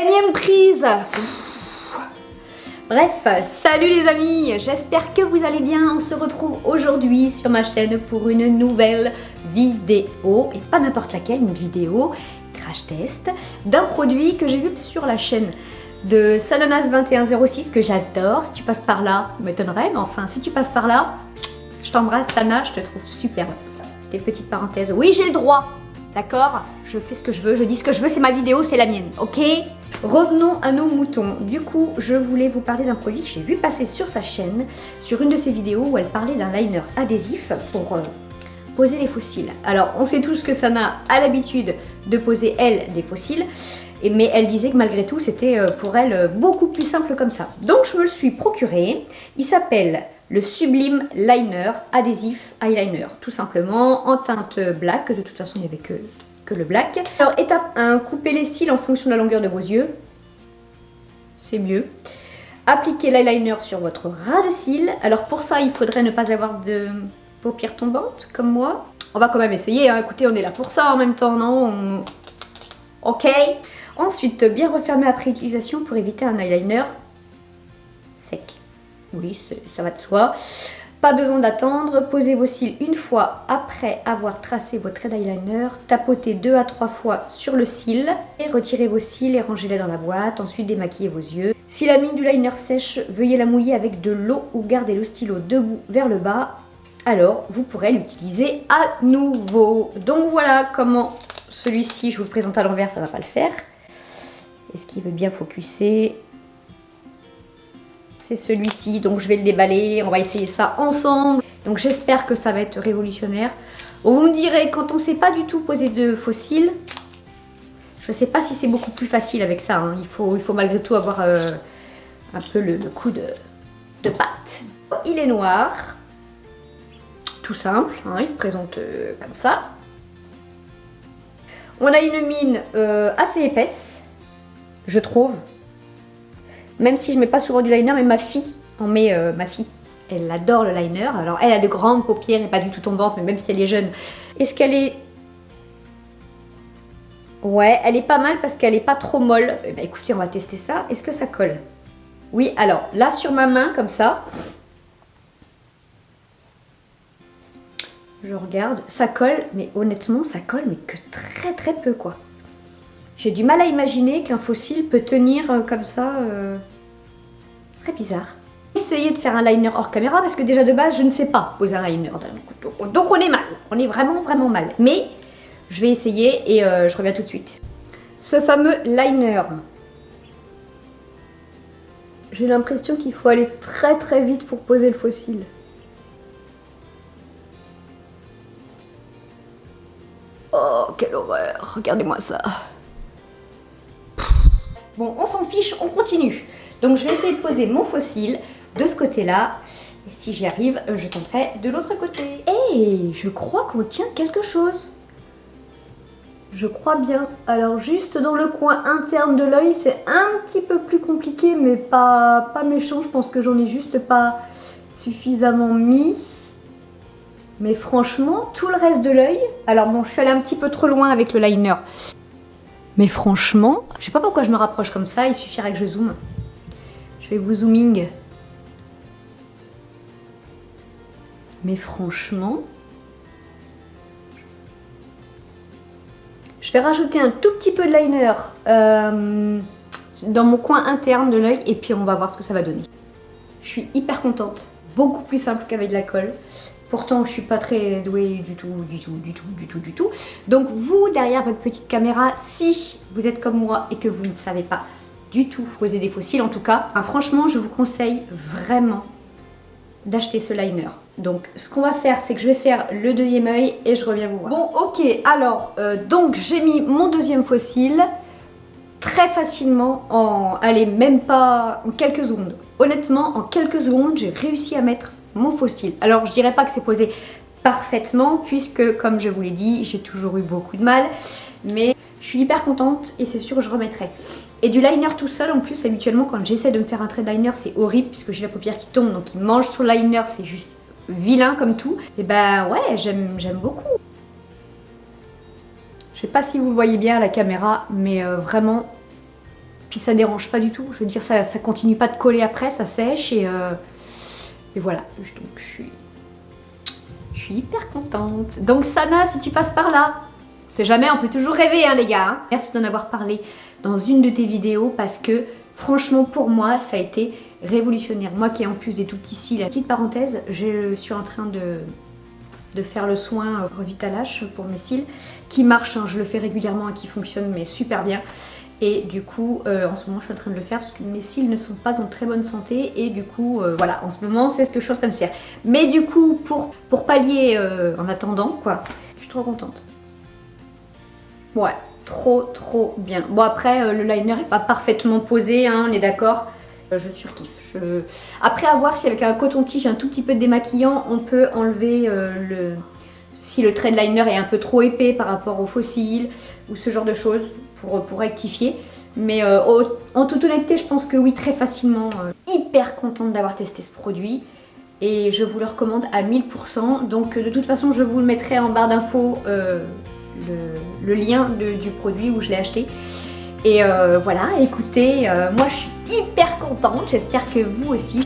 Énième prise. Bref, salut les amis, j'espère que vous allez bien. On se retrouve aujourd'hui sur ma chaîne pour une nouvelle vidéo, et pas n'importe laquelle, une vidéo crash test d'un produit que j'ai vu sur la chaîne de Sananas2106 que j'adore. Si tu passes par là, m'étonnerait, mais enfin si tu passes par là, je t'embrasse Sana, je te trouve superbe. C'était une petite parenthèse. Oui, j'ai le droit, d'accord? Je fais ce que je veux, je dis ce que je veux, c'est ma vidéo, c'est la mienne, ok? Revenons à nos moutons. Du coup, je voulais vous parler d'un produit que j'ai vu passer sur sa chaîne, sur une de ses vidéos où elle parlait d'un liner adhésif pour poser les fossiles. Alors, on sait tous que Sana a l'habitude de poser, elle, des fossiles, mais elle disait que malgré tout, c'était pour elle beaucoup plus simple comme ça. Donc, je me le suis procuré. Il s'appelle le Sublime Liner Adhésif Eyeliner, tout simplement, en teinte black. De toute façon, il n'y avait que le black. Alors, étape 1, coupez les cils en fonction de la longueur de vos yeux. C'est mieux. Appliquez l'eyeliner sur votre ras de cils. Alors, pour ça, il faudrait ne pas avoir de paupières tombantes, comme moi. On va quand même essayer, hein. Écoutez, on est là pour ça en même temps, non? Ok. Ensuite, bien refermer après utilisation pour éviter un eyeliner sec. Oui, ça va de soi. Pas besoin d'attendre. Posez vos cils une fois après avoir tracé votre trait d'eyeliner. Tapotez 2 à 3 fois sur le cil. Et retirez vos cils et rangez-les dans la boîte. Ensuite, démaquillez vos yeux. Si la mine du liner sèche, veuillez la mouiller avec de l'eau ou gardez le stylo debout vers le bas. Alors, vous pourrez l'utiliser à nouveau. Donc voilà comment celui-ci, je vous le présente à l'envers, ça va pas le faire. Est-ce qu'il veut bien focuser? C'est celui-ci, donc je vais le déballer, on va essayer ça ensemble. Donc j'espère que ça va être révolutionnaire. Vous me direz, quand on ne sait pas du tout poser de fossiles, je ne sais pas si c'est beaucoup plus facile avec ça, hein. Il faut malgré tout avoir un peu le coup de patte. Il est noir, tout simple, hein, il se présente comme ça. On a une mine assez épaisse, je trouve. Même si je ne mets pas souvent du liner, mais ma fille en met, ma fille, elle adore le liner. Alors elle a de grandes paupières et pas du tout tombantes, mais même si elle est jeune. Est-ce qu'elle est... Ouais, elle est pas mal parce qu'elle est pas trop molle. Eh ben, écoutez, on va tester ça. Est-ce que ça colle? Oui, alors là sur ma main, comme ça, je regarde, ça colle, mais honnêtement, ça colle, mais que très très peu, quoi. J'ai du mal à imaginer qu'un fossile peut tenir comme ça. Très bizarre. Essayez de faire un liner hors caméra parce que déjà de base, je ne sais pas poser un liner. Donc on est mal. On est vraiment vraiment mal. Mais je vais essayer et je reviens tout de suite. Ce fameux liner. J'ai l'impression qu'il faut aller très très vite pour poser le fossile. Oh, quelle horreur. Regardez-moi ça. Bon, on s'en fiche, on continue. Donc je vais essayer de poser mon fossile de ce côté-là. Et si j'y arrive, je tenterai de l'autre côté. Et je crois qu'on tient quelque chose. Je crois bien. Alors juste dans le coin interne de l'œil, c'est un petit peu plus compliqué, mais pas méchant. Je pense que j'en ai juste pas suffisamment mis. Mais franchement, tout le reste de l'œil... Alors bon, je suis allée un petit peu trop loin avec le liner. Mais franchement, je sais pas pourquoi je me rapproche comme ça, il suffirait que je zoome. Je vais vous zooming. Mais franchement... Je vais rajouter un tout petit peu de liner dans mon coin interne de l'œil et puis on va voir ce que ça va donner. Je suis hyper contente, beaucoup plus simple qu'avec de la colle. Pourtant, je suis pas très douée du tout. Donc vous, derrière votre petite caméra, si vous êtes comme moi et que vous ne savez pas du tout poser des fossiles, en tout cas, hein, franchement, je vous conseille vraiment d'acheter ce liner. Donc, ce qu'on va faire, c'est que je vais faire le deuxième œil et je reviens vous voir. Bon, ok, alors, donc j'ai mis mon deuxième fossile très facilement allez, même pas en quelques secondes. Honnêtement, en quelques secondes, j'ai réussi à mettre mon fossile. Alors je dirais pas que c'est posé parfaitement puisque comme je vous l'ai dit, j'ai toujours eu beaucoup de mal, mais je suis hyper contente et c'est sûr que je remettrai. Et du liner tout seul en plus, habituellement quand j'essaie de me faire un trait de liner, c'est horrible puisque j'ai la paupière qui tombe, donc il mange sur le liner, c'est juste vilain comme tout. Et ben ouais, j'aime beaucoup. Je sais pas si vous le voyez bien à la caméra, mais vraiment Puis ça dérange pas du tout, je veux dire ça continue pas de coller après, ça sèche et voilà, donc je suis hyper contente. Donc Sana, si tu passes par là, on sait jamais, on peut toujours rêver hein les gars. Hein. Merci d'en avoir parlé dans une de tes vidéos parce que franchement pour moi ça a été révolutionnaire. Moi qui ai en plus des tout petits cils, petite parenthèse, je suis en train de faire le soin revitalage pour mes cils qui marche, hein, je le fais régulièrement et qui fonctionne mais super bien. Et du coup, en ce moment, je suis en train de le faire parce que mes cils ne sont pas en très bonne santé. Et du coup, voilà, en ce moment, c'est ce que je suis en train de faire. Mais du coup, pour pallier en attendant, quoi, je suis trop contente. Ouais, trop bien. Bon, après, le liner n'est pas parfaitement posé, hein, on est d'accord. Je surkiffe. Après, à voir si avec un coton-tige un tout petit peu démaquillant, on peut enlever si le trait de liner est un peu trop épais par rapport au faux cils ou ce genre de choses. Pour rectifier, mais en toute honnêteté je pense que oui, très facilement. Hyper contente d'avoir testé ce produit et je vous le recommande à 1000%. Donc de toute façon je vous le mettrai en barre d'infos le lien du produit où je l'ai acheté. Et voilà, écoutez, moi je suis hyper contente, j'espère que vous aussi.